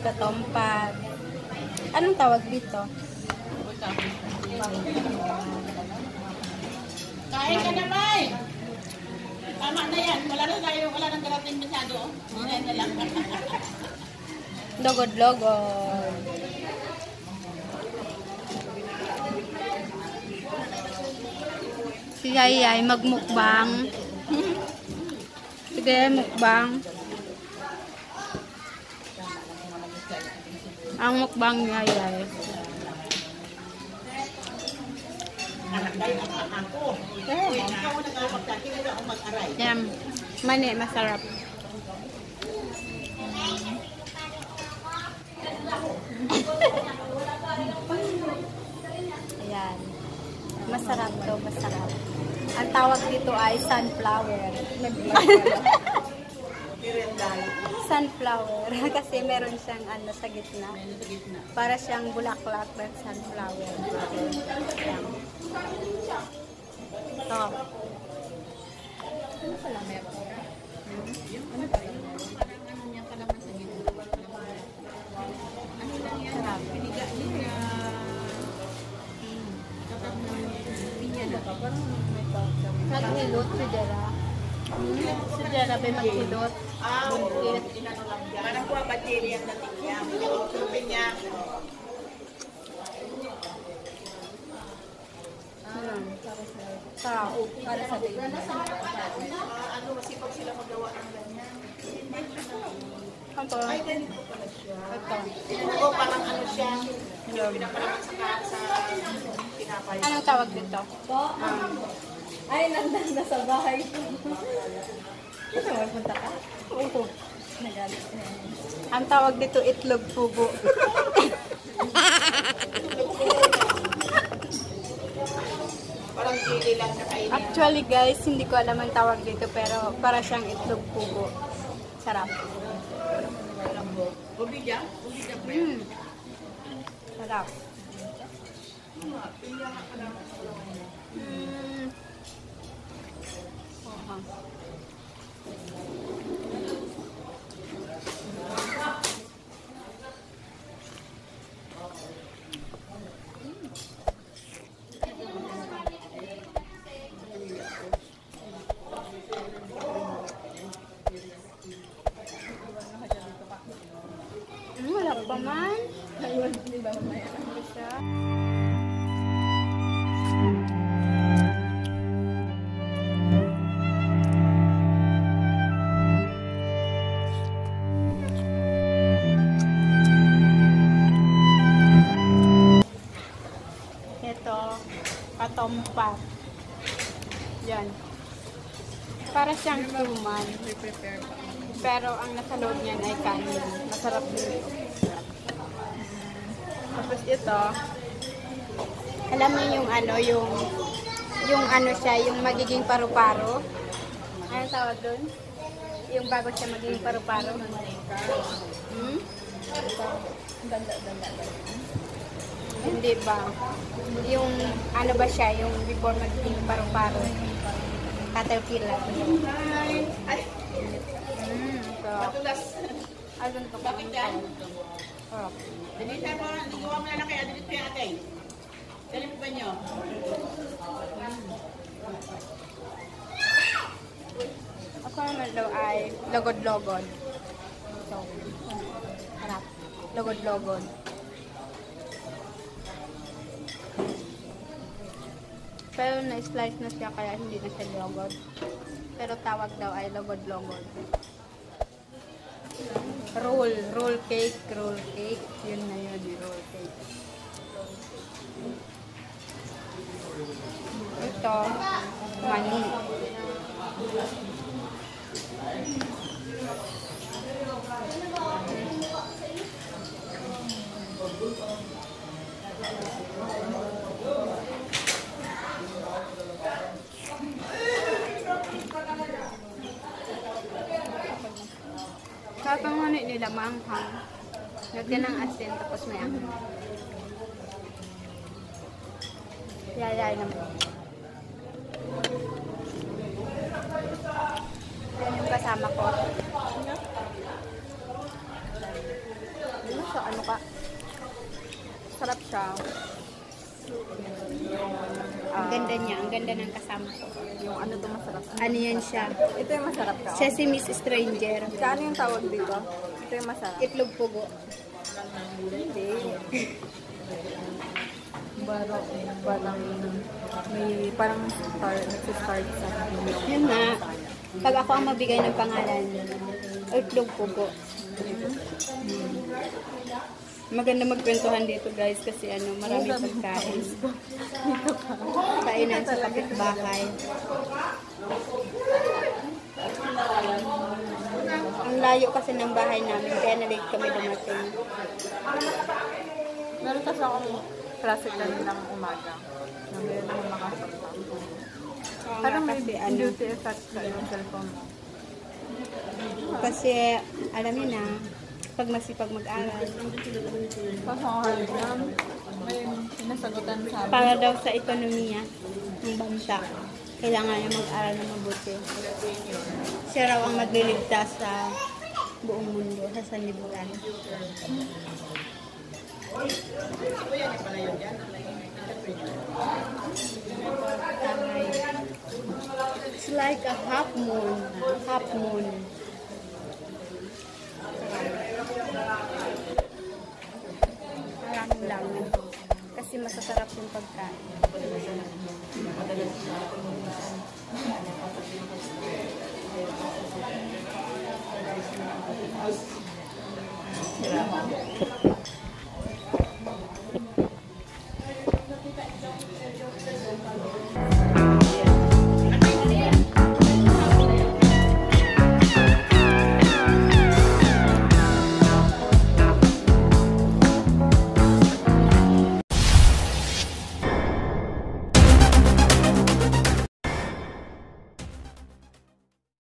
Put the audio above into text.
katompad. Anong tawag dito? Kain ka na, May! Tama na yan. Wala nang darating masyado. Yan na lang. Logod-logod. Si Yayay magmukbang. Sige, mukbang. Ang mukbang ni Yayay. Yan. Mani, masarap. Ayan. Masarap to, masarap. Ang tawag dito ay sunflower. Sunflower. Kasi meron siyang ano sa gitna. Para siyang bulaklak ng sunflower. Ayan. Ito. Ano pala meron? Ano ba yun? Ano niya kalaman sa gitna? Ano lang yan? Piniga niya. Kapag naman pinya na pa. Parang may pagka. Maghilot si Jera. Si Jera ba maghilot? Buntit. Parang kuha bateri ang dating niya. Pinag-upin niya. Tao. Para sa baby. Ano, masipag sila magawa ng ganyan. Ito. Ay, ganito pala siya. Ito. Oo, parang ano siya. Pinapalaman sa tinapay. Anong tawag dito? Ay, nandan na sa bahay ko. Ito, magpunta ka? Oo. Nagalit na yan. Ang tawag dito, itlog pugo. Parang gili lang sa kainin. Actually guys, hindi ko alam ang tawag dito pero para siyang itlog pugo. Sarap. Ubidya? Ubidya ba? Sarap. Wala pa man. Ayun, di ba mamaya? Ano siya? Ito, katompat. Yan. Para siyang tuman. Prepare pa. Pero ang nasa loob niyan ay kanin. Masarap din ito. Tapos ito, alam niyo yung ano, yung ano siya, yung magiging paru-paro. Ano tawag doon? Yung bago siya magiging paru-paro. Hindi ba? Yung ano ba siya, yung before magiging paru-paro. Caterpillar. So, ayun to. Bakit yan? Oh. Dinita mo, nagawa mo na lang kay Adelit kay Atay. Dali mo ba nyo? Ako naman daw ay logod-logod. So, harap. Logod-logod. Pero na-slice na siya kaya hindi na siya logod. Pero tawag daw ay logod-logod. Roll cake. Yun na yun, roll cake. Ito, mani. Kapag ngunit nila manghang, lagyan ng asin tapos may anghang. Yayay naman. Yan yung kasama ko. ano ka? Sarap siya. Ang ganda niya, ang ganda ng kasama ko. Yung ano to masarap. Ano yan siya? Ito yung masarap ka. Sesame's Stranger. Kano yung tawag dito? Ito yung masarap. Itlog pugo. Hindi. Parang may parang nagsistart sa yung Yun nga. Pag ako ang mabigay ng pangalan, itlog pugo. Maganda magkwentuhan dito guys kasi ano, maraming pagkain. Kainan sa kapitbahay. Ang layo kasi ng bahay namin kaya na-late kami dumating. meron kasi akong klase kaninang umaga. Meron naman makasalta. Parang may kasi ano, duty effect sa yung cellphone mo. kasi alam niyo na, pag masipag mag-aral, Kaso may sinasagutan sa amin. para daw sa ekonomiya ng bansa, kailangan niya mag-aral na mabuti. Siya raw ang magliligtas sa buong mundo, sa sanlibutan. Tangay. It's like a half moon. Half moon. Parang lang. Kasi masasarap yung pagkain.